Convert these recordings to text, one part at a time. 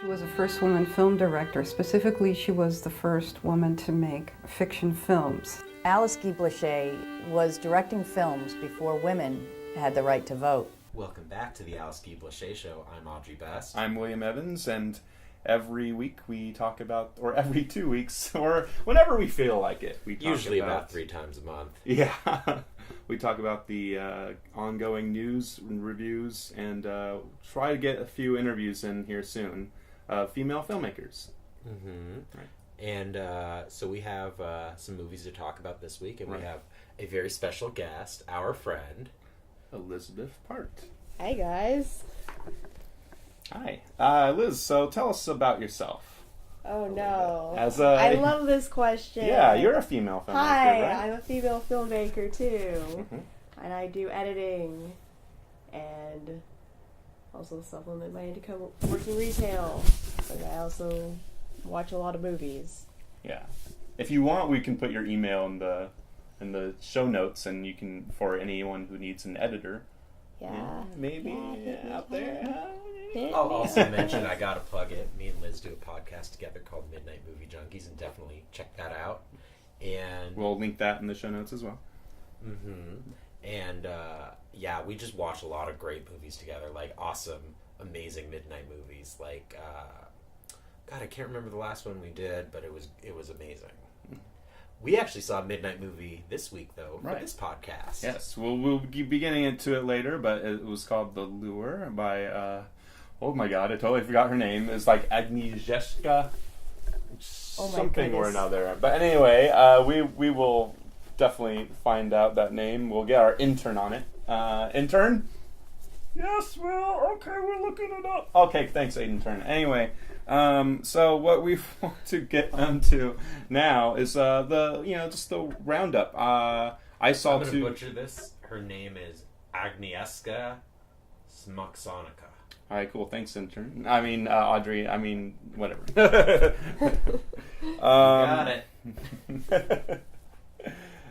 She was the first woman film director. Specifically, she was the first woman to make fiction films. Alice Guy Blache was directing films before women had the right to vote. Welcome back to the Alice Guy Blache Show. I'm Audrey Best. I'm William Evans, and every week we talk about, or every 2 weeks, or whenever we feel like it, we talk Usually about 3 times a month. Yeah. We talk about the ongoing news and reviews, and try to get a few interviews in here soon. Female filmmakers. Mm-hmm. Right. And so we have some movies to talk about this week, and we have a very special guest, our friend Elizabeth Part. Hi, guys. Hi. Liz, so tell us about yourself. Oh, no. I love this question. Yeah, you're a female filmmaker, Hi, right? I'm a female filmmaker, too. Mm-hmm. And I do editing and also supplement my income working retail. But I also watch a lot of movies. Yeah. If you want, we can put your email in the show notes, and you can, for anyone who needs an editor. Yeah. Maybe out there. I'll also mention, I gotta plug it, me and Liz do a podcast together called Midnight Movie Junkies, and definitely check that out. And We'll link that in the show notes as well. Mm-hmm. And yeah, we just watch a lot of great movies together, like awesome, amazing midnight movies. Like, God, I can't remember the last one we did, but it was amazing. We actually saw a midnight movie this week, though, for this podcast. Yes, we'll be getting into it later, but it was called The Lure by, oh my god, I totally forgot her name. It's like Agnieszka something or another. But anyway, we will definitely find out that name. We'll get our intern on it. Intern? Yes, well, okay, we're looking it up. Okay, thanks, intern. Anyway, so what we want to get into now is just the roundup. I saw I'm gonna butcher this. Her name is Agnieszka Smaksonica. All right, cool. Thanks, intern. I mean, Audrey. I mean, whatever. Got it. It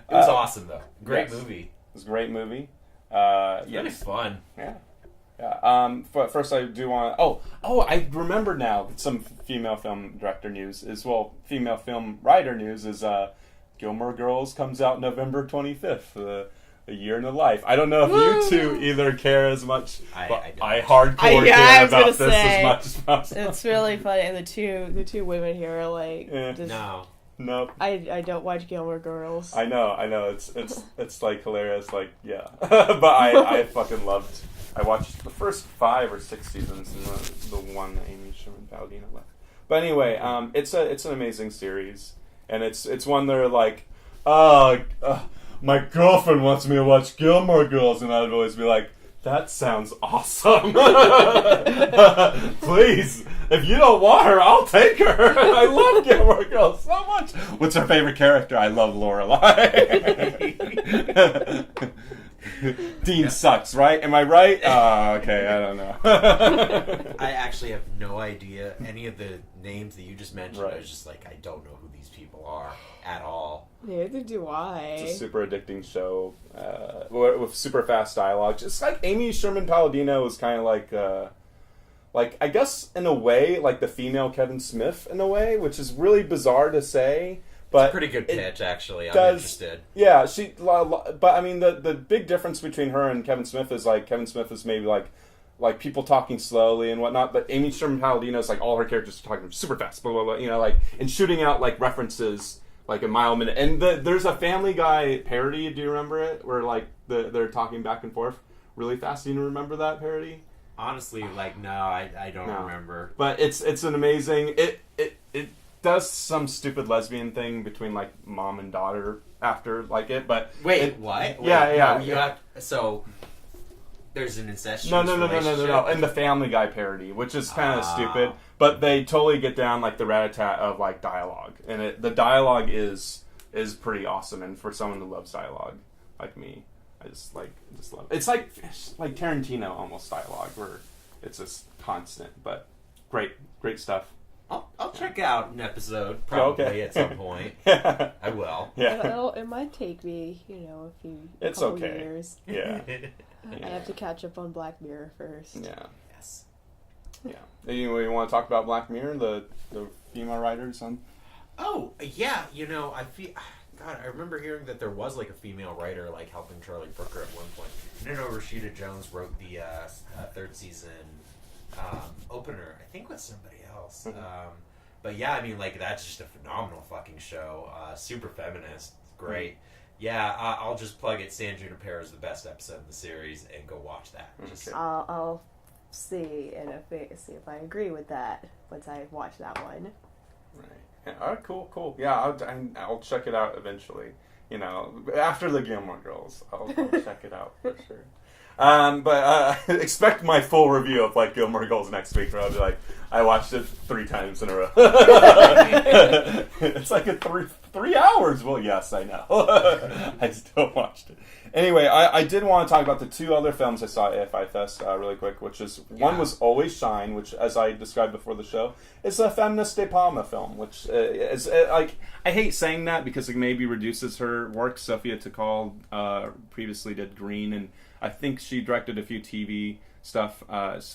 was awesome, though. Great movie. It was a great movie. Really fun. Yeah. Yeah. First, I do want. I remember now. Some female film director news female film writer news is Gilmore Girls comes out November 25th. A Year in the Life. I don't know if you two either care as much. I hardcore care about this as much as possible. It's really funny, and the two women here are like, Nope. I don't watch Gilmore Girls. I know. It's like hilarious. Like, yeah. But I fucking loved. I watched the first 5 or 6 seasons and the one that Amy Sherman-Palladino left. But anyway, it's an amazing series, and it's one they're like, my girlfriend wants me to watch Gilmore Girls, and I'd always be like, that sounds awesome. Please, if you don't want her, I'll take her. I love Gilmore Girls so much. What's her favorite character? I love Lorelai. Dean sucks, right? Am I right? Okay, I don't know. I actually have no idea any of the names that you just mentioned. Right. I was just like, I don't know who these people are at all. Neither do I. It's a super addicting show with super fast dialogue. Just like Amy Sherman-Palladino is kind of like I guess in a way like the female Kevin Smith in a way, which is really bizarre to say. But it's a pretty good pitch, actually. I'm interested. Yeah, but I mean the big difference between her and Kevin Smith is like Kevin Smith is maybe like people talking slowly and whatnot, but Amy Sherman-Palladino is like all her characters are talking super fast, blah blah blah, like and shooting out like references like a mile a minute. And there's a Family Guy parody. Do you remember it? Where like they're talking back and forth really fast. Do you remember that parody? Honestly, no, I don't remember. But it's an amazing. It does some stupid lesbian thing between like mom and daughter after like it. But wait, what? Yeah. No, you have so. There's an incestuous relationship. No. And the Family Guy parody, which is kind of stupid, but they totally get down like the rat-a-tat of like dialogue, and the dialogue is pretty awesome. And for someone who loves dialogue like me, I just love it. It's like Tarantino almost dialogue, where it's just constant, but great stuff. I'll check out an episode probably at some point. I will. Yeah. It might take me, a couple years. Yeah. I have to catch up on Black Mirror first. Yeah. Yes. Yeah. Anyway, you want to talk about Black Mirror, the female writers on? Oh, yeah, I feel... God, I remember hearing that there was, like, a female writer, like, helping Charlie Brooker at one point. And then Rashida Jones wrote the third season opener, I think with somebody else. But yeah, I mean, like, that's just a phenomenal fucking show. Super feminist. Great. Yeah, I'll just plug it. San Junipero is the best episode in the series, and go watch that. Okay. I'll see if I agree with that once I watch that one. Right. Yeah, all right, cool. Yeah, I'll check it out eventually. After the Gilmore Girls, I'll check it out for sure. But expect my full review of like Gilmore Girls next week, where I'll be like, I watched it 3 times in a row. It's like a 3 hours. Well, yes, I know. I still watched it. Anyway, I did want to talk about the 2 other films I saw at AFI Fest really quick, which is, one was Always Shine, which, as I described before the show, is a feminist De Palma film, which is, like, I hate saying that because it maybe reduces her work. Sophia Takal previously did Green, and I think she directed a few TV stuff,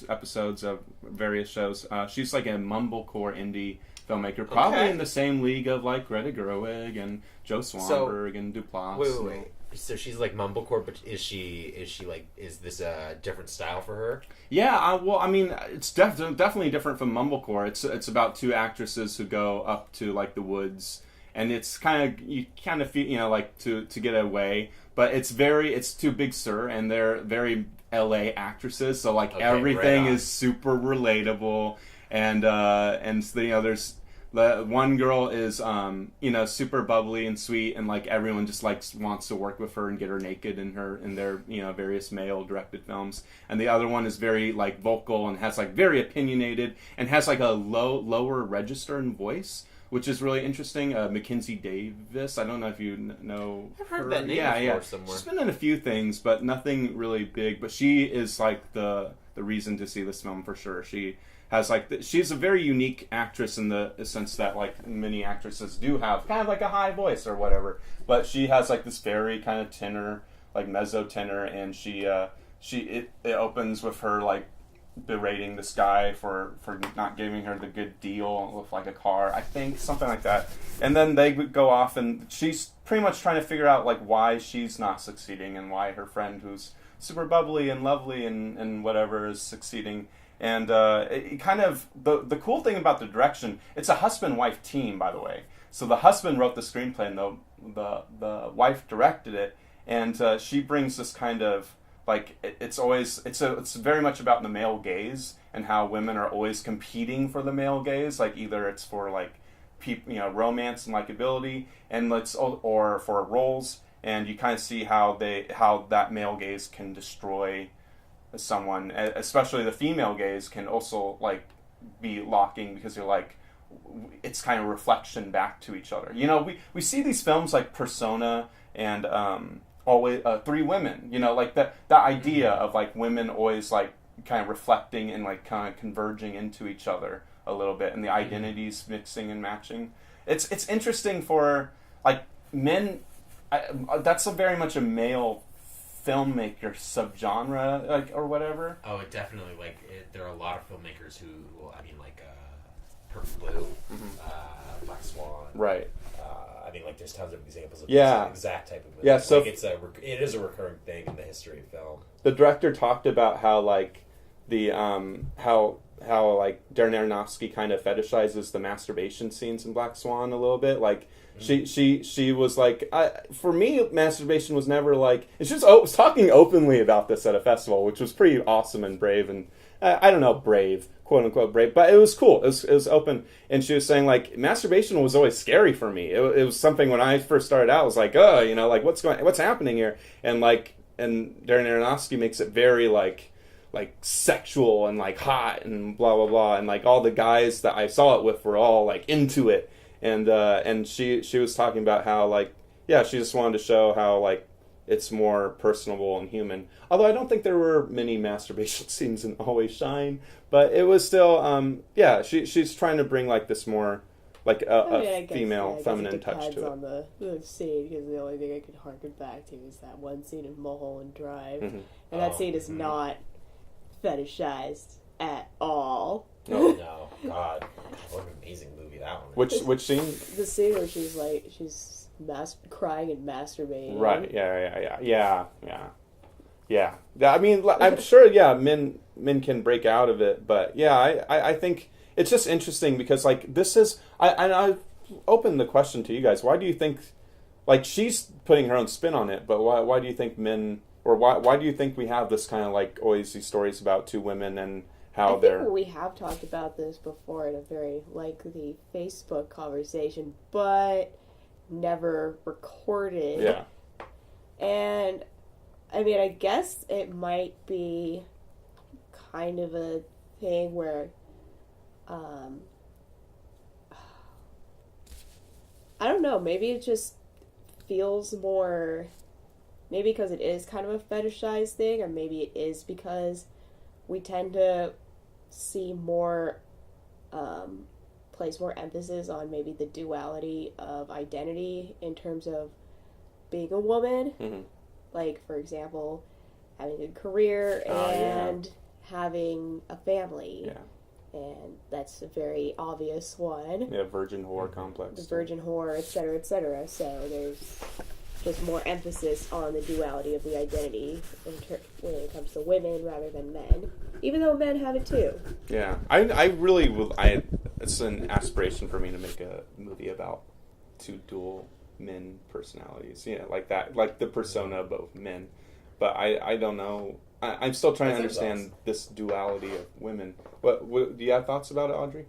episodes of various shows. She's like a mumblecore indie filmmaker, probably in the same league of like Greta Gerwig and Joe Swanberg and Duplass. Wait. So she's like mumblecore, but is this a different style for her? Yeah, well, I mean, it's definitely different from mumblecore. It's about 2 actresses who go up to like the woods, and it's you kind of feel, like to get away, but it's 2 Big Sur, and they're very LA actresses, so like everything is super relatable, and so, there's the one girl is super bubbly and sweet, and like everyone just like wants to work with her and get her naked in their various male directed films, and the other one is very like vocal and has like very opinionated and has like a lower register in voice, which is really interesting. Mackenzie Davis, I don't know if you know. I've heard that name before somewhere. She's been in a few things, but nothing really big. But she is like the reason to see this film for sure. She has like she's a very unique actress in the sense that like many actresses do have kind of like a high voice or whatever, but she has like this very kind of tenor, like mezzo tenor, and it opens with her like berating this guy for not giving her the good deal with like a car, I think, something like that. And then they go off, and she's pretty much trying to figure out like why she's not succeeding and why her friend, who's super bubbly and lovely and whatever, is succeeding. And it kind of the cool thing about the direction, it's a husband-wife team, by the way. So the husband wrote the screenplay, and the wife directed it, and she brings this kind of like it's very much about the male gaze and how women are always competing for the male gaze, like either it's for like romance and likability, and or for roles, and you kind of see how that male gaze can destroy someone, especially the female gaze can also like be locking, because you're like, it's kind of reflection back to each other. We see these films like Persona and always 3 Women, like the idea of like women always like kind of reflecting and like kind of converging into each other a little bit, and the identities mixing and matching. It's interesting for like men. That's very much a male filmmaker subgenre, like, or whatever. Oh, it definitely, like, there are a lot of filmmakers who, I mean, like, Perfect Blue, Black Swan. Right. I mean, like, there's tons of examples of this exact type of movie. Yeah, so like, it is a recurring thing in the history of film. The director talked about how, like, how like Darren Aronofsky kind of fetishizes the masturbation scenes in Black Swan a little bit. Like, she was like, for me, masturbation was never like. She was talking openly about this at a festival, which was pretty awesome and brave, and I don't know, brave, quote unquote brave, but it was cool. It was open, and she was saying like masturbation was always scary for me. It was something when I first started out. I was like, like what's happening here, and Darren Aronofsky makes it very like sexual and like hot and blah blah blah, and like all the guys that I saw it with were all like into it. And she was talking about how like, yeah, she just wanted to show how like it's more personable and human. Although I don't think there were many masturbation scenes in Always Shine, but it was still she's trying to bring like this more like a female feminine touch to it. On the scene, because the only thing I could harken back to is that one scene in Mulholland Drive, and that scene is not fetishized at all. Oh no, God, what an amazing movie that one is. Which scene? The scene where she's crying and masturbating. Right. Yeah. I mean, I'm sure. Yeah, men can break out of it, but yeah, I think it's just interesting because like this is I open the question to you guys. Why do you think, like, she's putting her own spin on it, but why do you think men, or why do you think we have this kind of like always these stories about two women and how they're... I think we have talked about this before in a very lengthy Facebook conversation, but never recorded. Yeah. And I mean, I guess it might be kind of a thing where I don't know, maybe it just feels more, maybe because it is kind of a fetishized thing, or maybe it is because we tend to see more, place more emphasis on maybe the duality of identity in terms of being a woman. Mm-hmm. Like, for example, having a career and having a family. Yeah. And that's a very obvious one. Yeah, virgin whore complex. The virgin whore, etc., etc. So there's just more emphasis on the duality of the identity when it comes to women rather than men. Even though men have it too. Yeah. I really will... it's an aspiration for me to make a movie about two dual men personalities. Yeah, like that. Like the persona of both men. But I don't know... I'm still trying to understand this duality of women. What do you have thoughts about it, Audrey?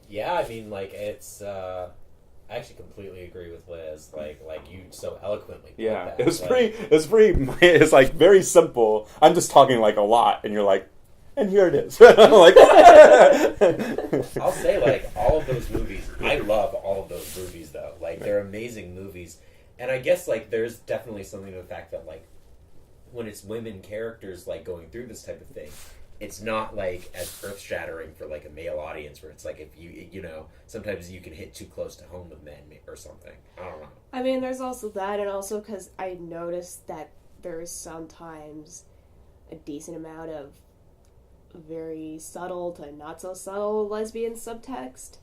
Yeah, I mean, like, it's, I actually completely agree with Liz, like you so eloquently put that. It's like very simple. I'm just talking like a lot, and you're like, and here it is. Like, I'll say, like, all of those movies, I love all of those movies, though. Like, they're amazing movies. And I guess, like, there's definitely something to the fact that, like, when it's women characters, like, going through this type of thing, it's not, like, as earth-shattering for, like, a male audience where it's, like, if you know, sometimes you can hit too close to home with men or something. I don't know. I mean, there's also that, and also because I noticed that there is sometimes a decent amount of very subtle to not so subtle lesbian subtext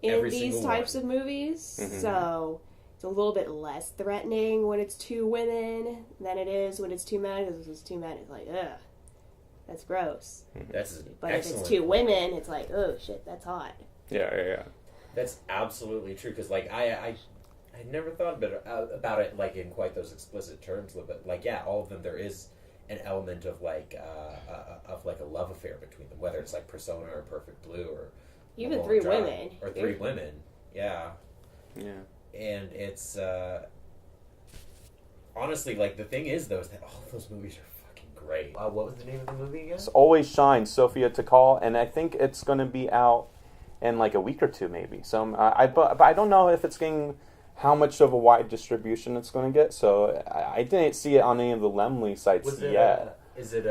in these types of movies. Mm-hmm. So it's a little bit less threatening when it's two women than it is when it's two men, because if it's two men, it's like, ugh, that's gross. But if it's two women, it's like, oh shit, that's hot. Yeah. That's absolutely true, because, like, I never thought about it, like, in quite those explicit terms, but, like, yeah, all of them, there is an element of, like, a love affair between them, whether it's, like, Persona or Perfect Blue or... Even Three Women. Or Three Women, yeah. Yeah. And it's, honestly, like, the thing is, though, is that all of those movies are fucking great. What was the name of the movie again? It's Always Shine, Sophia Takal, and I think it's going to be out in, like, a week or two, maybe. So, but I don't know if it's getting... how much of a wide distribution it's going to get, so I didn't see it on any of the Lemley sites yet. Is it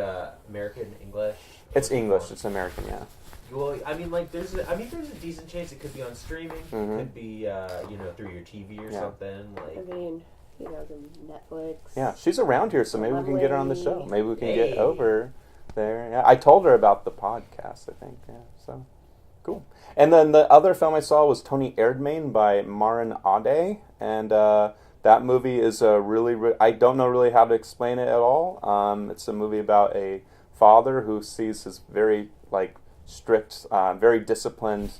American English? It's English. It's American, yeah. Well, I mean, like, there's a decent chance it could be on streaming. Mm-hmm. It could be, through your TV or something. Like, I mean, the Netflix. Yeah, she's around here, so maybe we can get her on the show. Maybe we can get over there. Yeah, I told her about the podcast, I think. Yeah, so cool. And then the other film I saw was Tony Erdmann by Maren Ade, and that movie is a really, I don't know really how to explain it at all. It's a movie about a father who sees his very, like, strict, very disciplined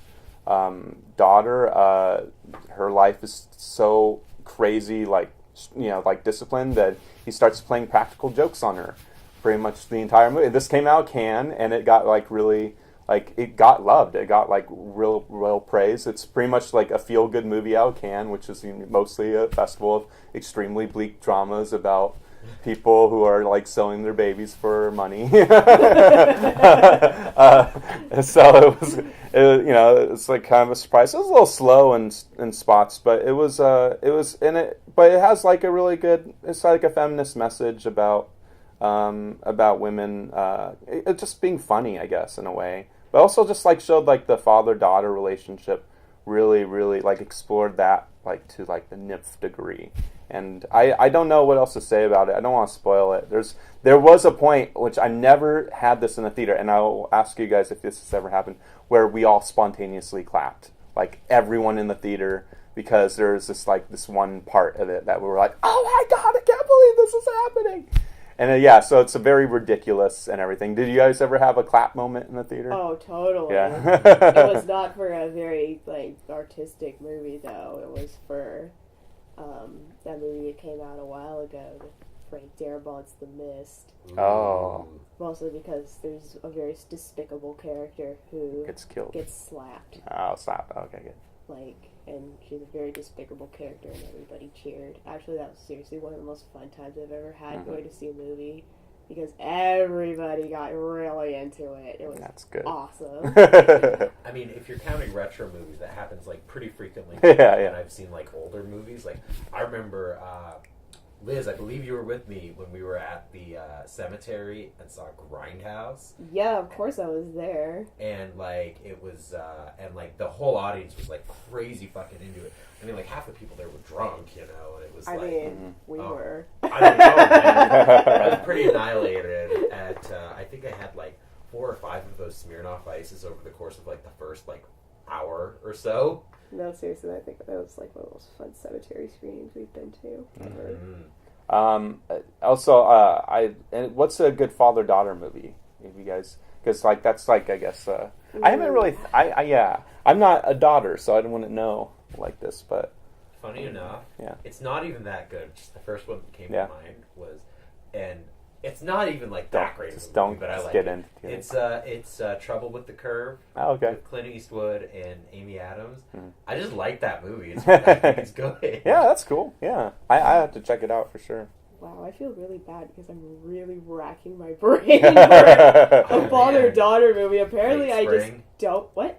daughter. Her life is so crazy, like, like disciplined, that he starts playing practical jokes on her pretty much the entire movie. This came out Cannes, and it got, like, really... like, it got loved. It got, like, real praise. It's pretty much like a feel-good movie out of Cannes, which is mostly a festival of extremely bleak dramas about people who are, like, selling their babies for money. So it's like kind of a surprise. It was a little slow in spots, but it was in it. But it has, like, a really good. It's like a feminist message about women. It just being funny, I guess, in a way. But also just, like, showed, like, the father-daughter relationship really, really, like, explored that like to like the nth degree. And I don't know what else to say about it. I don't want to spoil it. There was a point, which I never had this in a theater, and I'll ask you guys if this has ever happened, where we all spontaneously clapped. Like, everyone in the theater, because there's this one part of it that we were like, oh my god, I can't believe this is happening! And yeah, so it's a very ridiculous and everything. Did you guys ever have a clap moment in the theater? Oh, totally. Yeah. It was not for a very, like, artistic movie, though. It was for that movie that came out a while ago, with Frank Darabont's The Mist. Oh. Mostly because there's a very despicable character who Gets killed. gets slapped. Oh, slap. Okay, good. Like, and she's a very despicable character, and everybody cheered. Actually, that was seriously one of the most fun times I've ever had going to see a movie, because everybody got really into it. It was That's good. awesome. I mean, if you're counting retro movies, that happens like pretty frequently. Yeah. And I've seen like older movies. Like I remember, Liz, I believe you were with me when we were at the cemetery and saw Grindhouse. Yeah, of course I was there. And like it was, and like the whole audience was like crazy fucking into it. I mean, like half the people there were drunk, you know, and it was I like. mean, we were. I don't know, man. I was pretty annihilated at, I think I had like 4 or 5 of those Smirnoff Ices over the course of like the first like hour or so. No, seriously, I think that was like one of the most fun cemetery screenings we've been to ever. Also, and what's a good father-daughter movie? If you guys, because like that's like I guess I haven't really. I'm not a daughter, so I wouldn't know like this, but. Funny enough, Yeah. it's not even that good. Just the first one that came Yeah. to mind was, and it's not even like that great. Just of a don't movie, but I like get it. into it. It's Trouble with the Curve. Oh, okay. With Clint Eastwood and Amy Adams. Mm. I just like that movie. I think it's good. Yeah, that's cool. Yeah, I have to check it out for sure. Wow, I feel really bad because I'm really racking my brain for a father-daughter movie. Apparently, Late I just Spring. don't. What?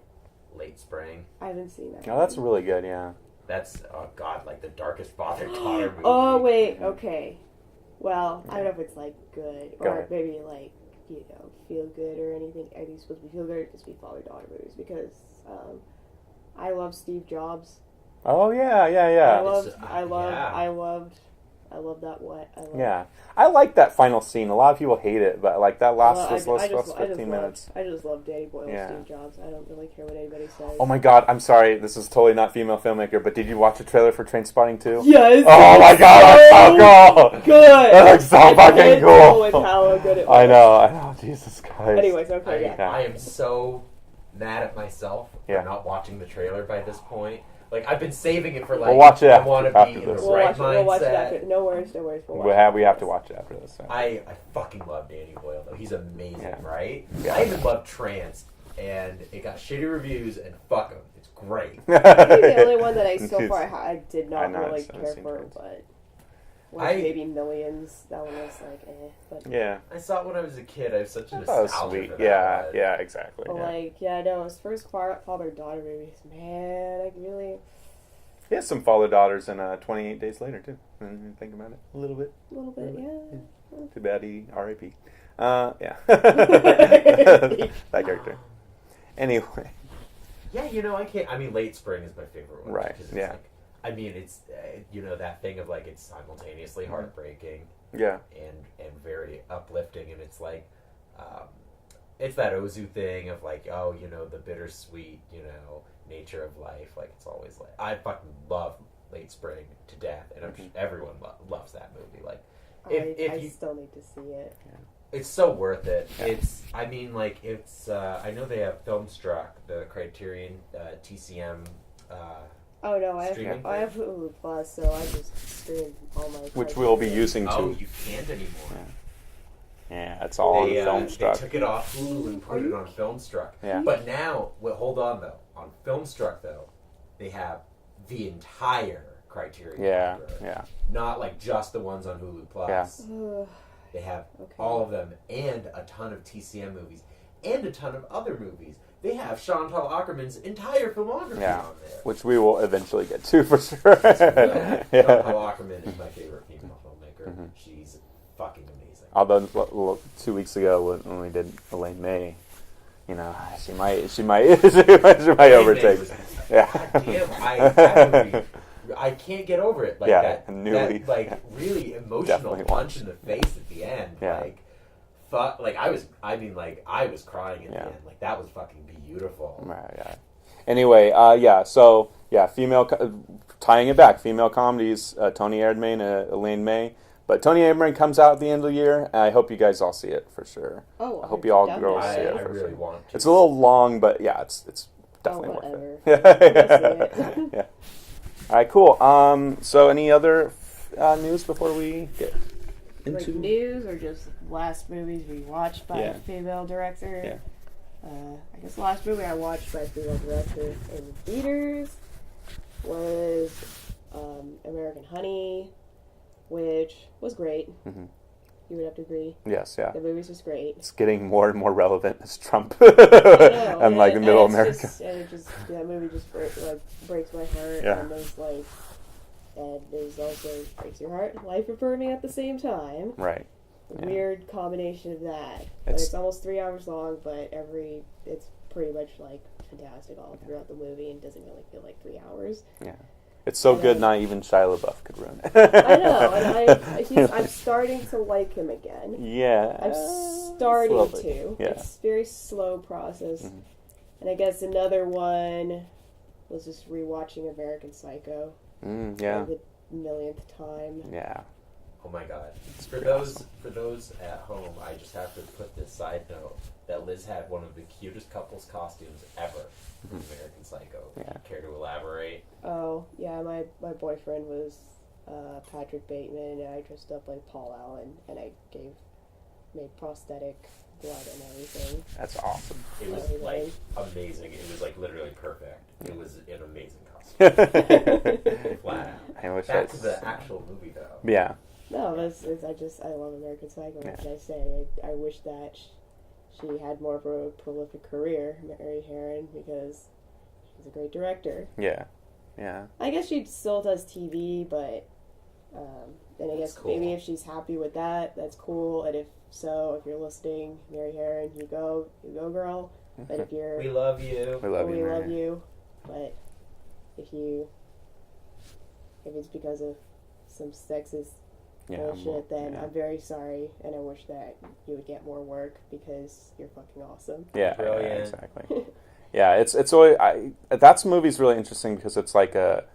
Late Spring. I haven't seen that. Oh, that's really good. Yeah. That's, oh god, like the darkest father-daughter movie. Oh, wait, okay. Well, I don't know if it's, like, good, Go or ahead. maybe, like, you know, feel good or anything. Are these supposed to be feel good or just be father-daughter movies? Because I love Steve Jobs. Oh yeah. I love that Yeah, I like that final scene. A lot of people hate it, but like that last 15 minutes. I just love Danny Boyle Yeah. and Steve Jobs. I don't really care what anybody says. Oh my god, I'm sorry. This is totally not female filmmaker, but did you watch the trailer for Trainspotting 2? Yes. Oh my god, that's so cool. Good. That looks so I fucking can't deal cool. with how good it was. I know. Jesus Christ. Anyways, okay, yeah. I am so mad at myself for not watching the trailer by this point. Like, I've been saving it for, like, We'll watch it I want to after be in the this. right We'll watch it mindset. after. No worries. We'll watch We have to watch it after this. So. I fucking love Danny Boyle, though. He's amazing, Yeah. right? Yeah. I even love Trance, and it got shitty reviews, and fuck him. It's great. I think the only one that I so far I did not really care for, but maybe Millions. That one was like, but Yeah. I saw it when I was a kid. I have such a That was nostalgia sweet. for that Yeah, one. yeah, exactly. but no, his first father-daughter movies. Man, I really He has some father-daughters in 28 Days Later, too. When you think about it. A little bit. yeah. Too bad he R.I.P. Yeah. That character. Anyway. Yeah, you know, I can't. I mean, Late Spring is my favorite one. Right, Because it's yeah. like, I mean, it's, you know, that thing of, like, it's simultaneously heartbreaking Yeah. and very uplifting. And it's like, it's that Ozu thing of, like, oh, you know, the bittersweet, you know, nature of life. Like, it's always like, I fucking love Late Spring to death. And I'm sure everyone loves that movie. Like, I still need to see it. it's so worth it. Yeah. It's, I mean, like, it's, I know they have Filmstruck, the Criterion TCM. Oh no, I Streaming have Hulu Plus, so I just stream all my. Which we'll be using Oh, too. you can't anymore. Yeah, it's all on They Filmstruck. took it off Hulu and put it on Filmstruck. Yeah. But now, hold on though. On Filmstruck though, they have the entire Criterion Yeah, library. yeah. Not like just the ones on Hulu Plus. Yeah. They have Okay. all of them and a ton of TCM movies and a ton of other movies. They have Chantal Ackerman's entire filmography Yeah. on there. Which we will eventually get to for sure. Chantal Yeah. Ackerman is my favorite female filmmaker. Mm-hmm. She's fucking amazing. Although 2 weeks ago when we did Elaine May, you know, she might overtake. was- Yeah. God damn, I can't get over it. Like Yeah, that like really emotional Definitely punch watched. in the face at the end. Yeah. Like I was crying at the end. Like that was fucking beautiful. Right, yeah. Anyway, tying it back, female comedies, Tony Erdmann, Elaine May. But Tony Erdmann comes out at the end of the year, and I hope you guys all see it for sure. Oh, I hope you all definitely. girls see it I for really sure. want to. It's a little long, but yeah, it's definitely worth whatever. it. I'll see it. Yeah. All right, cool. So any other news before we get Like into news or just last movies we watched by a female director? Yeah. I guess the last movie I watched by a female director in theaters was American Honey, which was great. Mhm. You would have to agree. Yes, yeah. The movie's just great. It's getting more and more relevant as Trump I know, and like middle it's America. That movie just breaks my heart. Yeah. And there's also breaks your heart, life affirming at the same time. Right. A weird combination of that. It's almost 3 hours long, but it's pretty much like fantastic all throughout the movie and doesn't really feel like 3 hours. Yeah. It's so good, not even Shia LaBeouf could ruin it. I know, and I'm starting to like him again. Yeah. I'm starting bit. to. Yeah. It's a very slow process. Mm-hmm. And I guess another one was just rewatching American Psycho. Yeah. For the millionth time. Yeah. Oh my god! For those at home, I just have to put this side note that Liz had one of the cutest couples costumes ever from American Psycho. Yeah. Care to elaborate? Oh yeah, my boyfriend was Patrick Bateman, and I dressed up like Paul Allen, and I made prosthetic blood and everything. That's awesome. It was like amazing. It was like literally perfect. It was an amazing costume. Flat out. Back to the actual movie though. Yeah. No, I love American Psycho. What can I say? I wish that she had more of a prolific career, Mary Herron, because she's a great director. Yeah. Yeah. I guess she still does TV, but and I guess cool. maybe if she's happy with that, that's cool. And if you're listening, Mary Herron, you go, girl. But if you're, we love you. We love you. We love you. But if it's because of some sexist bullshit, then I'm very sorry, and I wish that you would get more work because you're fucking awesome. Yeah, brilliant. Yeah, exactly. Yeah, it's always that movie's really interesting because it's like it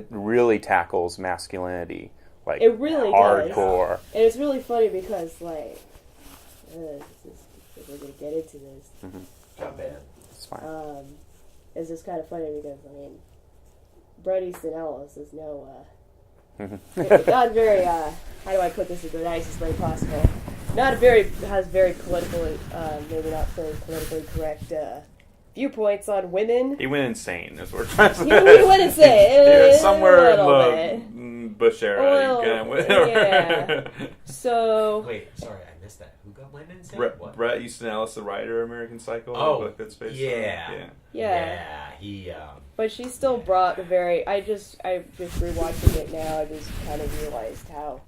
really tackles masculinity, like it really hardcore. Does. And it's really funny because we're gonna get into this. Mm-hmm. Jump in. It's fine. It's just kind of funny because Bret Easton Ellis is not very, how do I put this in the nicest way possible? Has very politically, maybe not very politically correct viewpoints on women. He went insane, is what we're trying to say. He went insane. Somewhere in the Bush era. Yeah. So. Wait, sorry, I missed that. Who went insane? Bret Easton Ellis, the writer of American Psycho. Oh, the book that's based yeah. Yeah. He. But she still brought the very. I just rewatching it now. I just kind of realized how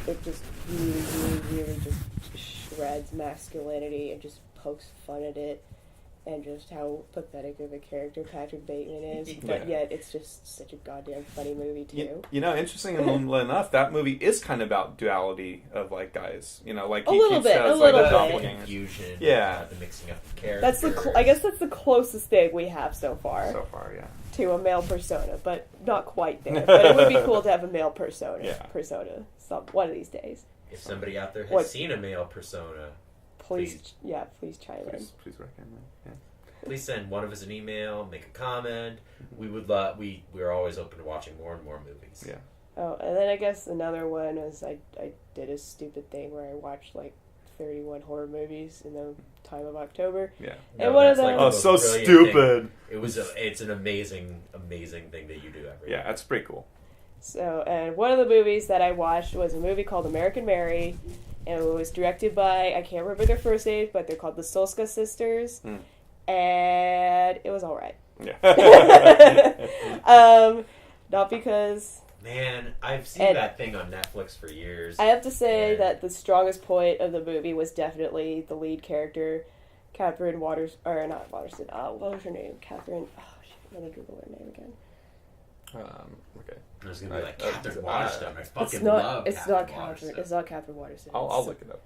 it just really, really, really just shreds masculinity and just pokes fun at it, and just how pathetic of a character Patrick Bateman is. But yet, it's just such a goddamn funny movie too. Interestingly enough, that movie is kind of about duality of like guys. Like a little bit. Confusion. Yeah, the mixing up of characters. That's I guess that's the closest thing we have so far. Yeah. To a male persona, but not quite there. But it would be cool to have a male persona. Yeah. One of these days. If somebody out there has seen a male persona, please chime in. Please recommend. Yeah. Please send one of us an email, make a comment. We would we're always open to watching more and more movies. Yeah. Oh, and then I guess another one was I did a stupid thing where I watched like 31 horror movies in the time of October. Yeah. And one of them. Oh, so stupid. It's an amazing thing that you do every year. Yeah, that's pretty cool. So, and one of the movies that I watched was a movie called American Mary, and it was directed by, I can't remember their first names, but they're called the Solska sisters, and it was alright. Yeah. Not because... Man, I've seen that thing on Netflix for years. I have to say that the strongest point of the movie was definitely the lead character, Catherine Waters, or not Watterson, what was her name? Catherine, I'm going to Google her name again. Okay. I was gonna be like Catherine Waterston. I fucking It's not. love It's Catherine not Waterston. Catherine. It's not Catherine Waterston. I'll look it up.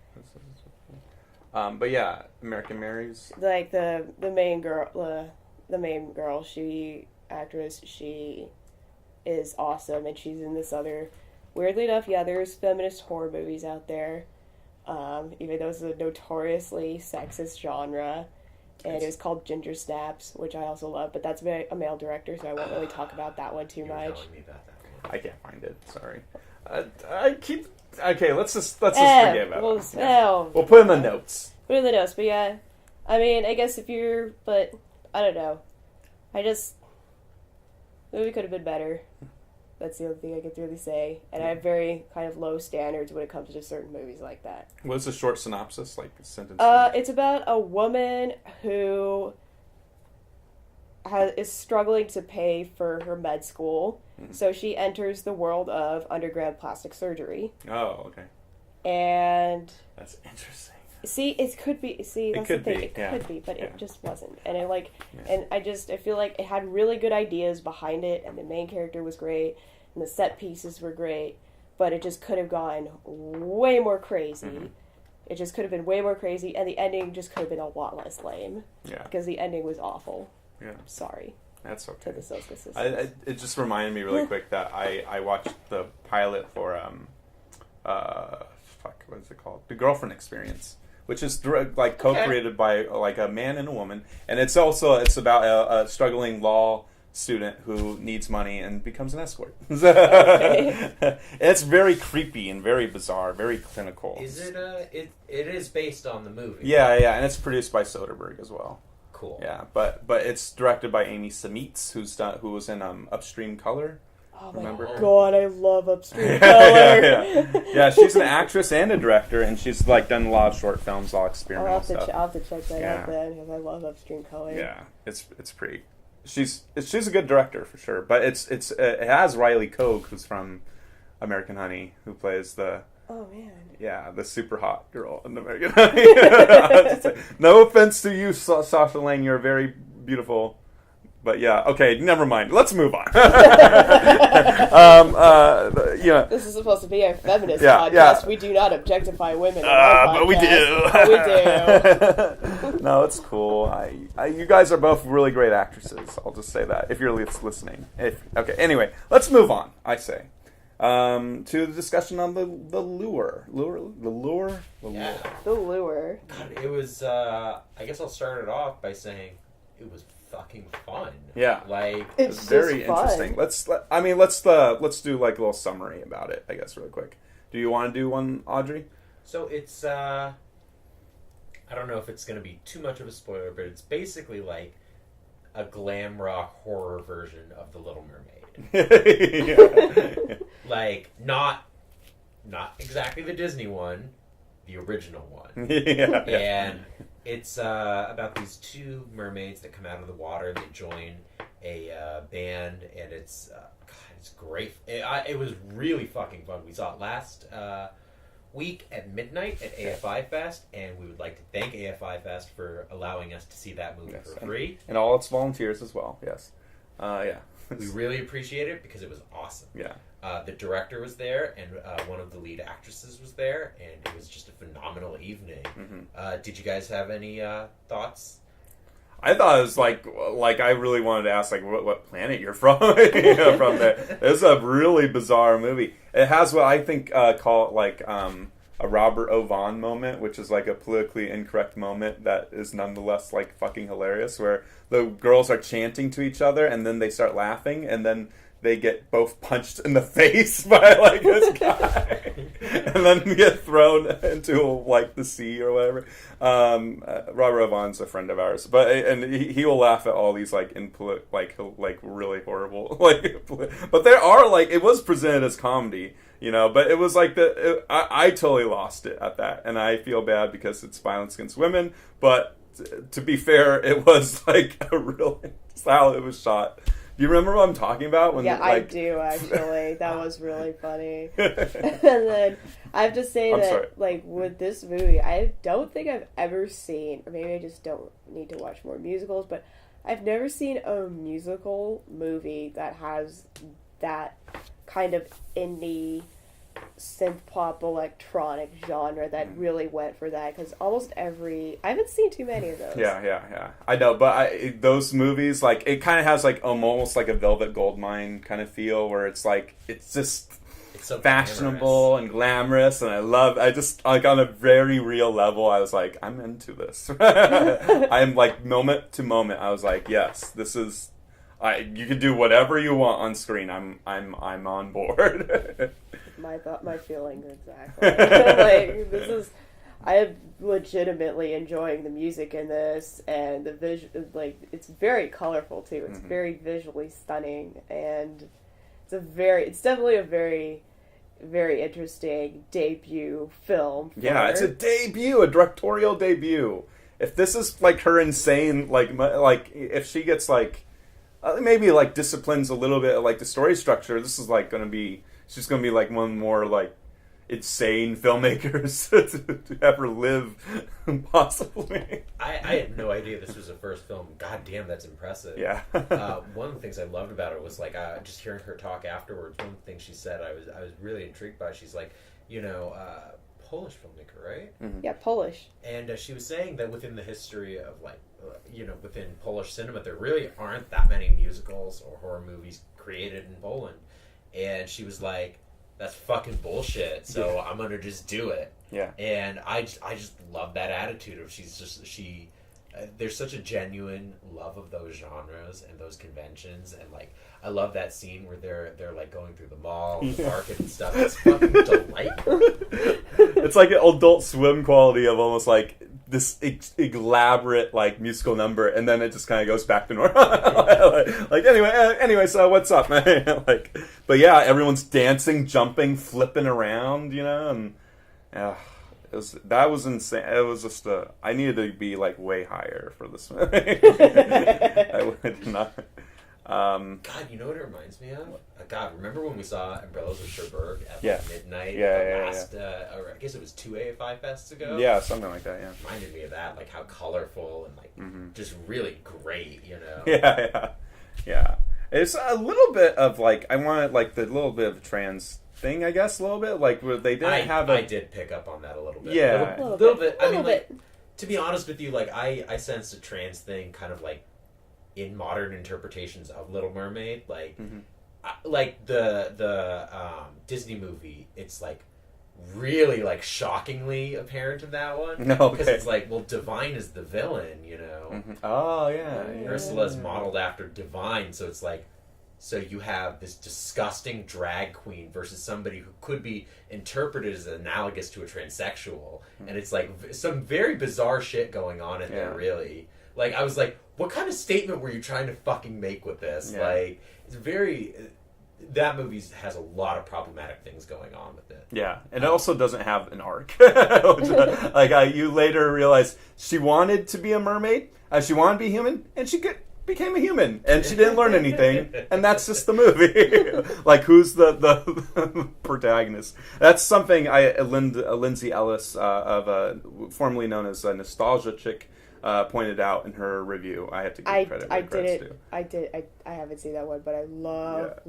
But yeah, American Mary's. Like the main girl. The main girl. She is awesome, and she's in this other. Weirdly enough, yeah, there's feminist horror movies out there. Even though it's a notoriously sexist genre. And it was called Ginger Snaps, which I also love, but that's a male director, so I won't really talk about that one too much. Telling me about that one. I can't find it. Sorry. Okay. Let's just forget about it. We'll put in the notes. Put in the notes, but yeah. I mean, I guess but I don't know. The movie could have been better. That's the only thing I could really say. And I have very kind of low standards when it comes to certain movies like that. What's the short synopsis, like a sentence? It's about a woman who is struggling to pay for her med school, so she enters the world of undergrad plastic surgery. Oh, okay. And that's interesting. See, it could be. See, that's the thing. It could be, but it just wasn't. And I feel like it had really good ideas behind it, and the main character was great, and the set pieces were great, but it just could have gone way more crazy. Mm-hmm. It just could have been way more crazy, and the ending just could have been a lot less lame. Yeah. Because the ending was awful. Yeah. I'm sorry. That's okay. To the social systems. It just reminded me really quick that I watched the pilot for what is it called? The Girlfriend Experience, which is co-created by like a man and a woman, and it's about a struggling law student who needs money and becomes an escort. It's very creepy and very bizarre, very clinical. Is it? It is based on the movie. Yeah, and it's produced by Soderbergh as well. Cool. Yeah, but it's directed by Amy Seimetz, who was in Upstream Color. Oh remember? My god, I love Upstream Color. Yeah, she's an actress and a director, and she's done a lot of short films, a lot of experimental stuff. I'll have to check that out then, because I love Upstream Color. Yeah, it's pretty. She's a good director for sure, but it has Riley Cogue, who's from American Honey, who plays the. Oh man. Yeah, the super hot girl in American Honey. No offense to you, Sasha Lane, you're very beautiful. But yeah, okay, never mind. Let's move on. This is supposed to be a feminist podcast. Yeah. We do not objectify women. But we do. We do. No, it's cool. You guys are both really great actresses. I'll just say that if you're listening. Okay. Anyway, let's move on. I say to the discussion on the lure. The lure. The lure. God, it was. I guess I'll start it off by saying it was fucking fun. Yeah, it's very interesting. Let's do like a little summary about it, I guess, really quick. Do you want to do one, Audrey? So it's I don't know if it's going to be too much of a spoiler, but it's basically like a glam rock horror version of The Little Mermaid. Like not exactly the Disney one, the original one. And it's about these two mermaids that come out of the water and they join a band, and it's great. It was really fucking fun. We saw it last week at midnight at AFI Fest, and we would like to thank AFI Fest for allowing us to see that movie for free. And all its volunteers as well, yes. Yeah. We really appreciate it because it was awesome. Yeah. The director was there, and one of the lead actresses was there, and it was just a phenomenal evening. Mm-hmm. Did you guys have any thoughts? I thought it was like I really wanted to ask what planet you're from. From there. It's a really bizarre movie. It has what I think call it a Robert O. Vaughn moment, which is like a politically incorrect moment that is nonetheless fucking hilarious, where the girls are chanting to each other and then they start laughing and then they get both punched in the face by this guy, and then get thrown into the sea or whatever. Robert O. Vaughn's a friend of ours, and he will laugh at all these really horrible but there are it was presented as comedy, but it was I totally lost it at that, and I feel bad because it's violence against women, but to be fair, it was a real how it was shot. Do you remember what I'm talking about? I do, actually. That was really funny. And then I have to say with this movie, I don't think I've ever seen, or maybe I just don't need to watch more musicals, but I've never seen a musical movie that has that kind of indie synth pop electronic genre that really went for that, because I haven't seen too many of those. Yeah. I know, but those movies, like, it kind of has like almost like a Velvet Goldmine kind of feel, where it's like it's just so fashionable and glamorous, and I just like on a very real level, I was like, I'm into this. I'm like moment to moment, I was like, yes, this is. You can do whatever you want on screen. I'm on board. My feelings exactly. Like, I am legitimately enjoying the music in this, and the like, it's very colorful too. It's very visually stunning, and it's definitely a very, very interesting debut film. Yeah, it's a debut, a directorial debut. If this is like her insane, like if she gets like maybe like disciplines a little bit like the story structure, this is like she's gonna be like one more like insane filmmakers to ever live, possibly. I had no idea this was a first film. God damn, that's impressive. Yeah. One of the things I loved about it was like just hearing her talk afterwards. One thing she said I was really intrigued by. She's like, Polish filmmaker, right? Mm-hmm. Yeah, Polish. And she was saying that within the history of like, within Polish cinema, there really aren't that many musicals or horror movies created in Poland. And she was like, that's fucking bullshit, so I'm gonna just do it. Yeah. And I just love that attitude of there's such a genuine love of those genres and those conventions, and like I love that scene where they're like going through the mall and the market and stuff. It's fucking delightful. It's like an Adult Swim quality of almost like this elaborate like musical number, and then it just kind of goes back to normal. like anyway, so what's up, man? Like, but yeah, everyone's dancing, jumping, flipping around, and that was insane. It was just I needed to be like way higher for this movie. I would not. God, you know what it reminds me of? God, remember when we saw Umbrellas of Cherbourg at midnight? Last, or I guess it was 2 AFI Fests ago? Yeah, something like that, yeah. Reminded me of that, like how colorful and like just really great, Yeah. It's a little bit of like, I wanted like the little bit of trans thing, I guess, a little bit. Like, where they didn't have I did pick up on that a little bit. Yeah. A little bit. I mean, like, to be honest with you, like, I sensed a trans thing kind of like in modern interpretations of Little Mermaid, like like the Disney movie, it's like really like shockingly apparent in that one. No, because it's like, well, Divine is the villain, Oh yeah, Ursula's modeled after Divine, so it's like, so you have this disgusting drag queen versus somebody who could be interpreted as analogous to a transsexual, and it's like some very bizarre shit going on in there, really. Like, I was like, what kind of statement were you trying to fucking make with this? Yeah. Like, it's very... That movie has a lot of problematic things going on with it. Yeah, and it also doesn't have an arc. Like, you later realize she wanted to be a mermaid, she wanted to be human, and she became a human, and she didn't learn anything, and that's just the movie. Like, who's the protagonist? That's something Lindsay Ellis, formerly known as Nostalgia Chick, pointed out in her review. I have to give credit where credit's due. I haven't seen that one, but I love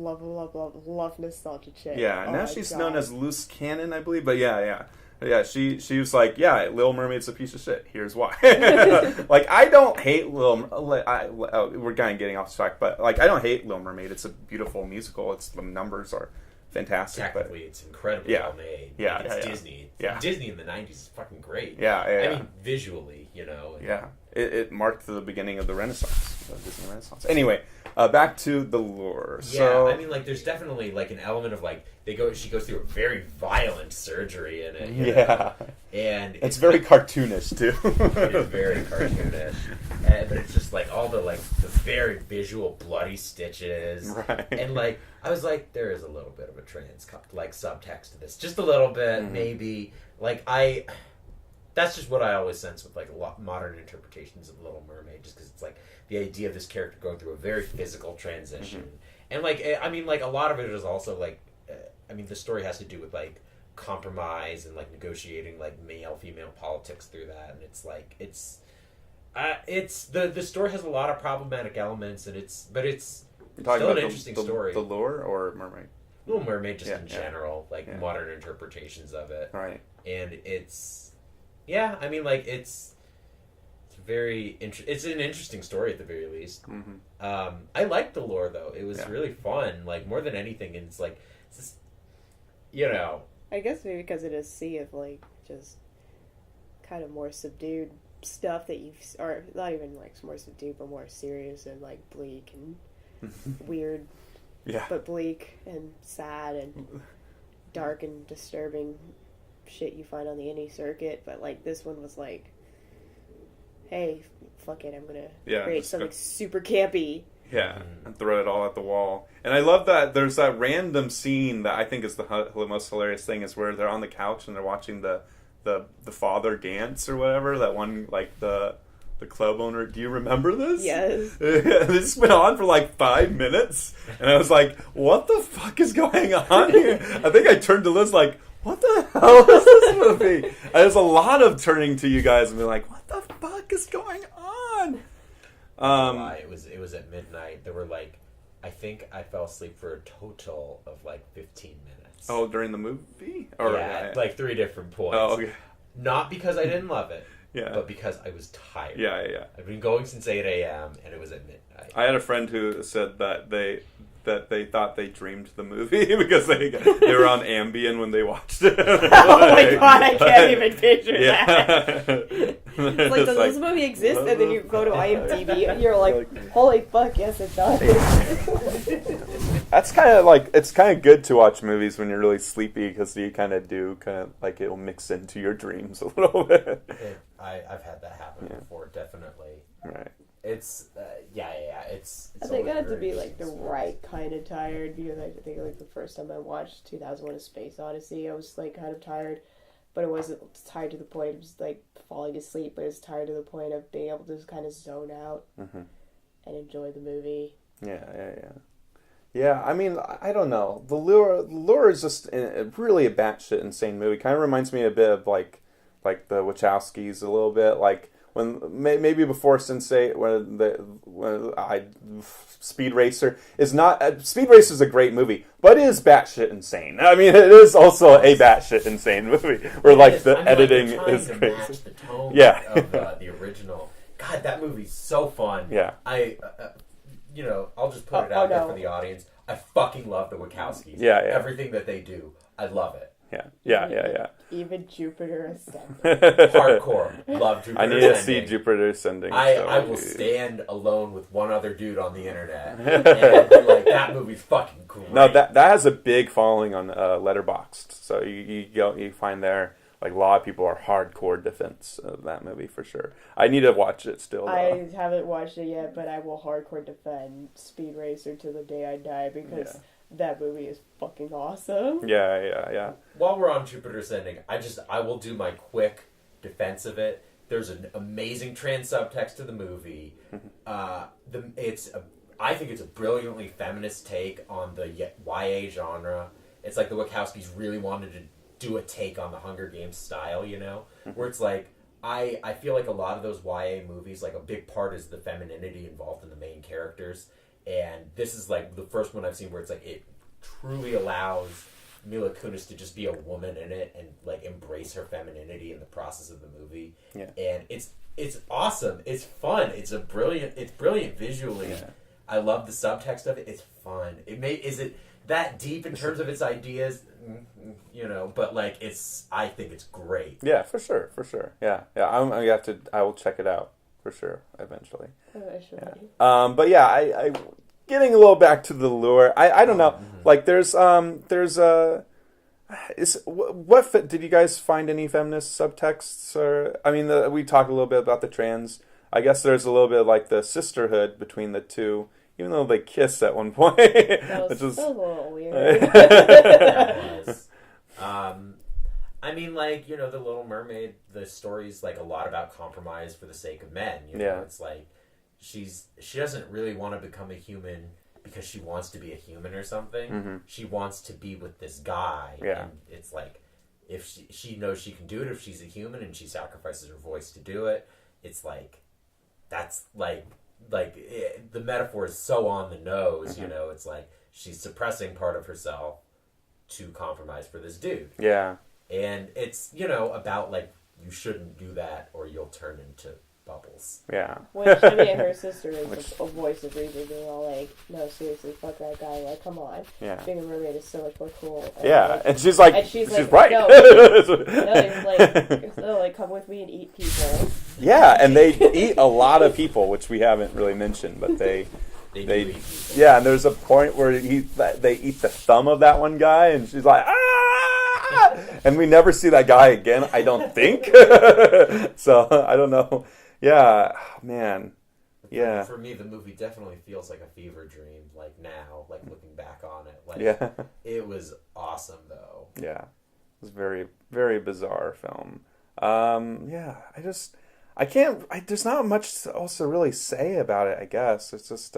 Nostalgia Chick. Yeah, now she's known as Loose Cannon, I believe. But yeah, she was like, yeah, Little Mermaid's a piece of shit. Here's why. Like, I don't hate we're kind of getting off track, but like, I don't hate Little Mermaid. It's a beautiful musical. The numbers are fantastic. Technically, it's incredibly well made. Yeah, it's Disney. Disney in the 90s is fucking great. I mean, visually, Yeah, it marked the beginning of the Renaissance, the Disney Renaissance. Anyway, back to the lure. Yeah, so, I mean, like, there's definitely like an element of like she goes through a very violent surgery in it. Yeah, and it's very cartoonish too. It is very cartoonish, but it's just like all the very visual bloody stitches, right? And like, I was like, there is a little bit of a trans subtext to this, just a little bit, maybe. Like, that's just what I always sense with like a lot modern interpretations of Little Mermaid, just because it's like the idea of this character going through a very physical transition, and like, I mean, like, a lot of it is also like, I mean, the story has to do with like compromise and like negotiating like male-female politics through that, and it's like, It's the story has a lot of problematic elements, and it's You're talking still about an interesting story. The lure or Mermaid? Little Mermaid, just Yeah, in yeah. general, like Yeah. modern interpretations of it, Right. and it's I mean, like it's very it's an interesting story at the very least. Mm-hmm. I liked the lore though; it was Yeah. really fun, like more than anything. And it's like, it's just, you know, I guess maybe because it is sea of like just kind of more subdued stuff that or not even like more subdued, but more serious and like bleak and weird, Yeah. but bleak and sad and dark and disturbing shit you find on the indie circuit. But like this one was like, hey, fuck it, I'm gonna create just something super campy. Yeah, and throw it all at the wall. And I love that there's that random scene that I think is the most hilarious thing is where they're on the couch and they're watching the father Gantz or whatever, that one, like the club owner. Do you remember this? Yes. This went on for like 5 minutes, and I was like, what the fuck is going on here? I think I turned to Liz like, what the hell is this movie? And there's a lot of turning to you guys and being like, what the fuck is going on? it was at midnight. There were like, I think I fell asleep for a total of like 15 minutes. Oh, during the movie? Yeah, like 3 different points. Oh, okay. Not because I didn't love it, Yeah. but because I was tired. Yeah. I've been going since 8 a.m. and it was at midnight. I had a friend who said that they thought they dreamed the movie because they were on Ambien when they watched it. Oh my god, I can't even picture that. It's like, does this movie exist? And then you go to IMDb and you're like, holy fuck, yes it does. That's kind of like, it's kind of good to watch movies when you're really sleepy because you kind of like it'll mix into your dreams a little bit. I've had that happen before, definitely. Right. It's it's I think I always have to very be like the interesting. right kind of tired, because I think like the first time I watched 2001: A Space Odyssey, I was like kind of tired, but it wasn't tired to the point of just like falling asleep, but it was tired to the point of being able to just kind of zone out and enjoy the movie. Yeah, I mean, I don't know. The Lure is just really a batshit insane movie. Kind of reminds me a bit of like the Wachowskis a little bit, like when maybe before Sense8, when Speed Racer is not. Speed Racer is a great movie, but it is batshit insane. I mean, it is also a batshit insane movie where like the editing is trying to crazy. match the tone Yeah. of the original. God, that movie's so fun. Yeah. I'll just put it out there for the audience. I fucking love the Wachowskis. Yeah. Everything that they do, I love it. Yeah. Even Jupiter Ascending. Hardcore. Love Jupiter I need to Ascending. see Jupiter Ascending. I will stand alone with one other dude on the internet and be like, that movie's fucking great. No, that has a big following on Letterboxd. So you find there like a lot of people are hardcore defense of that movie for sure. I need to watch it still. Though. I haven't watched it yet, but I will hardcore defend Speed Racer to the day I die, because that movie is fucking awesome. Yeah. While we're on Jupiter Ascending, I will do my quick defense of it. There's an amazing trans subtext to the movie. I think it's a brilliantly feminist take on the YA genre. It's like the Wachowskis really wanted to do a take on the Hunger Games style, where it's like, I feel like a lot of those YA movies, like a big part is the femininity involved in the main characters. And this is like the first one I've seen where it's like it truly allows Mila Kunis to just be a woman in it and like embrace her femininity in the process of the movie. Yeah. And it's awesome. It's fun. It's brilliant visually. Yeah. I love the subtext of it. It's fun. Is it that deep in terms of its ideas? But like I think it's great. Yeah, for sure. Yeah. I will check it out for sure eventually. But yeah, I getting a little back to the Lure. I don't know. Mm-hmm. Like there's did you guys find any feminist subtexts? Or I mean, we talked a little bit about the trans. I guess there's a little bit of like the sisterhood between the two, even though they kiss at one point. That was a little weird. That was. I mean, like, The Little Mermaid, the story's like a lot about compromise for the sake of men. It's like she doesn't really want to become a human because she wants to be a human or something. Mm-hmm. She wants to be with this guy. Yeah. And it's like, if she knows she can do it if she's a human and she sacrifices her voice to do it, it's like, that's the metaphor is so on the nose. Mm-hmm. You know, it's like she's suppressing part of herself to compromise for this dude. Yeah. And it's, you know, about like you shouldn't do that or you'll turn into bubbles. Yeah. Which, I mean, her sister is a voice of reason, being all like, no, seriously, fuck that guy, like, come on. Yeah. Being a mermaid is so much more cool. And, Yeah, like, and she's like, she's right. No, like, come with me and eat people. Yeah, and they eat a lot of people, which we haven't really mentioned, but they do eat people. yeah, and there's a point where they eat the thumb of that one guy, and she's like, ah! And we never see that guy again, I don't think. So, I don't know. Yeah, man. Yeah. For me, the movie definitely feels like a fever dream, like now, like looking back on it. Like, Yeah. It was awesome, though. Yeah. It was a very, very bizarre film. Yeah, there's not much else to really say about it, I guess. It's just,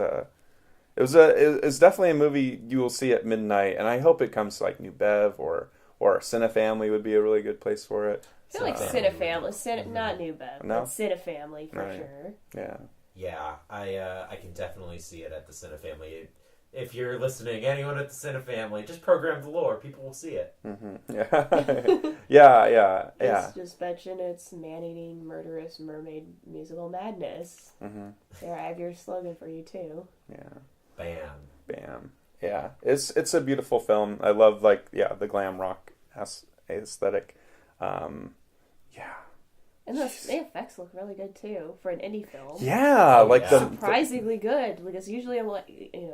it's definitely a movie you will see at midnight, and I hope it comes to like New Bev or Cinefamily would be a really good place for it. I feel like Cinefamily, not New Bev, No? but Cinefamily for Right. sure. Yeah. Yeah, I can definitely see it at the Cinefamily. If you're listening, anyone at the Cinefamily, just program the lore. People will see it. Mm-hmm. Yeah. yeah. Just mention it's man-eating, murderous mermaid musical madness. Mm-hmm. There, I have your slogan for you too. Yeah. Bam. Yeah. It's a beautiful film. I love the glam rock aesthetic. Yeah. And the effects look really good too for an indie film. Yeah, Surprisingly good, because usually I'm like,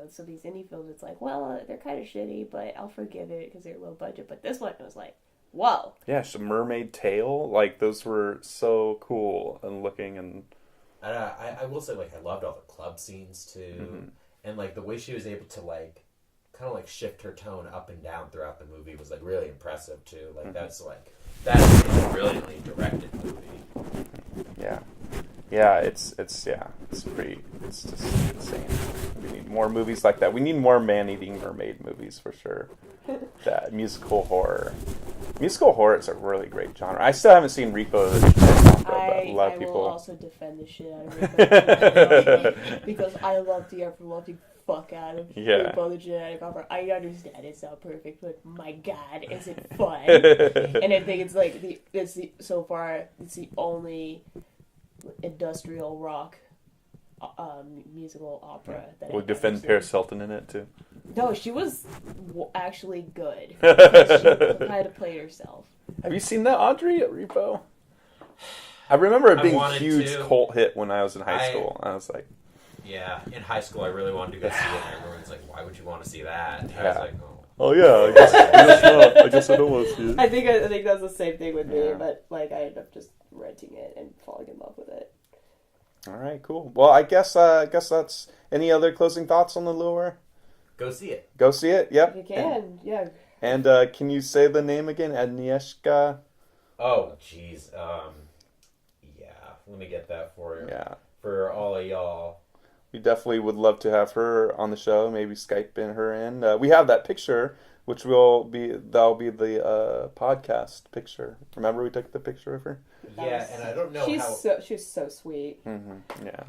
some of these indie films, it's like, well, they're kind of shitty, but I'll forgive it because they're low budget. But this one, it was like, whoa. Yeah, mermaid tail, like those were so cool and looking, and I will say, like, I loved all the club scenes too, mm-hmm. and like the way she was able to like kind of like shift her tone up and down throughout the movie was like really impressive too. Like mm-hmm. that's a brilliantly directed movie. Yeah, it's just insane. We need more movies like that. We need more man-eating mermaid movies for sure. That musical horror is a really great genre. I still haven't seen Repo the Opera, but a lot of people will also defend the shit out of Repo because I love the ever-loving fuck out of Repo the Genetic Opera. I understand it's not perfect, but my god, is it fun? And I think it's like it's the only industrial rock musical opera that would defend Paris Hilton in it too. No, she was actually good. She kind of played herself. Have you seen that, Audrey, at Repo? I remember it being a huge cult hit when I was in high school. I was like, yeah, in high school I really wanted to go see it, and everyone's like, why would you want to see that? And I was like, oh yeah, I guess I don't want to see it. I think that's the same thing with me, but like I ended up just renting it and falling in love with it. All right, cool. Well, I guess that's any other closing thoughts on The Lure? Go see it. Go see it. Yep. If you can, yeah. And can you say the name again? Agnieszka. Oh, jeez. Yeah. Let me get that for you. Yeah. For all of y'all. We definitely would love to have her on the show. Maybe Skype in her in. We have that picture, which that'll be the podcast picture. Remember we took the picture of her? Yeah, and I don't know she's so sweet. Mm-hmm. Yeah.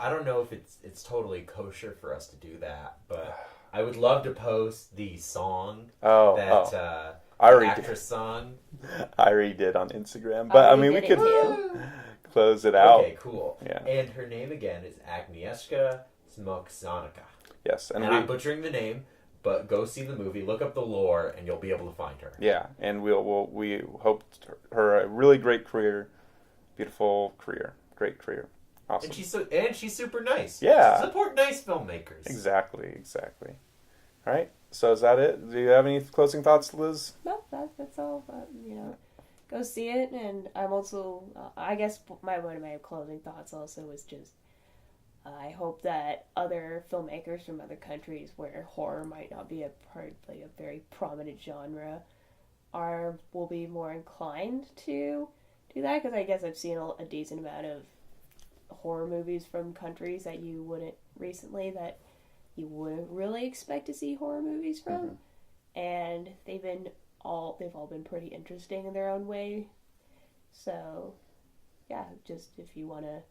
I don't know if it's totally kosher for us to do that, but I would love to post the song the actress song. I already did on Instagram, but we could close it out. Okay, cool. Yeah. And her name again is Agnieszka Smoksanika. Yes, and I'm butchering the name. But go see the movie, look up the lore, and you'll be able to find her. Yeah, and we hope her a really great career, beautiful career, great career, awesome. And she's super nice. Yeah, support nice filmmakers. Exactly. All right, so is that it? Do you have any closing thoughts, Liz? No, that's all. Go see it, and I'm also, I guess one of my closing thoughts also was just. I hope that other filmmakers from other countries where horror might not be a very prominent genre will be more inclined to do that, because I guess I've seen a decent amount of horror movies from countries that you wouldn't really expect to see horror movies from, and they've all been pretty interesting in their own way. So, yeah, just if you want to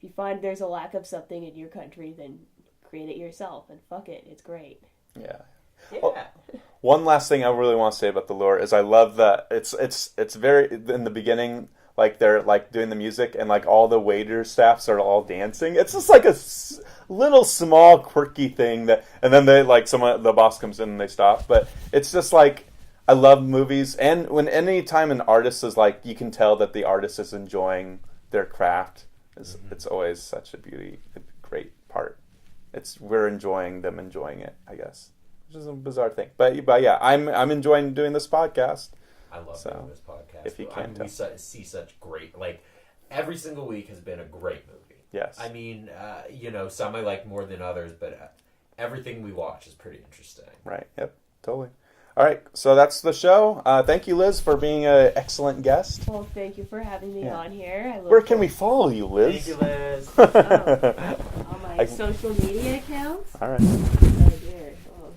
you find there's a lack of something in your country, then create it yourself, and fuck it, it's great. Yeah. Yeah. Well, one last thing I really want to say about the lure is I love that it's very in the beginning, like they're like doing the music and like all the waiter staffs are all dancing. It's just like a little small quirky thing that, and then they like the boss comes in and they stop. But it's just like, I love movies, and when any time an artist is like, you can tell that the artist is enjoying their craft. It's always such a great part. We're enjoying them enjoying it, I guess, which is a bizarre thing. But yeah, I'm enjoying doing this podcast. I love doing this podcast. If you can, we see such great, like every single week has been a great movie. Yes. I mean, some I like more than others, but everything we watch is pretty interesting. Right. Yep. Totally. All right, so that's the show. Thank you, Liz, for being an excellent guest. Well, thank you for having me on here. Where can we follow you, Liz? Thank you, Liz. On my social media accounts. All right. Oh dear. Well,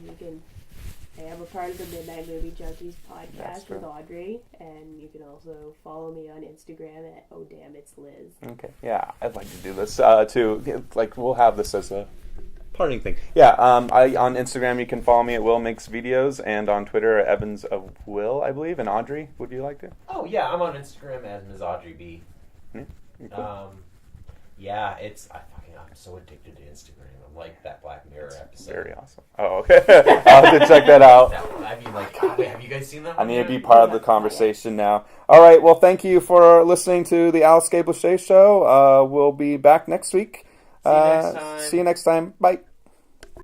I am a part of the Midnight Movie Junkies podcast with Audrey, and you can also follow me on Instagram at Oh Damn It's Liz. Okay. Yeah, I'd like to do this too. Like, we'll have this as a parting thing. Yeah, on Instagram you can follow me at Will Makes Videos, and on Twitter at Evans of Will, I believe. And Audrey, would you like to? Oh yeah, I'm on Instagram as Ms. Audrey B. Yeah, cool. I'm so addicted to Instagram. I'm like that Black Mirror episode. Very awesome. Oh, okay. I'll have to check that out. Have you guys seen that? I need to be part of the conversation now. All right, well, thank you for listening to the Alice Guy Blache Show. We'll be back next week. See you next time. See you next time. Bye.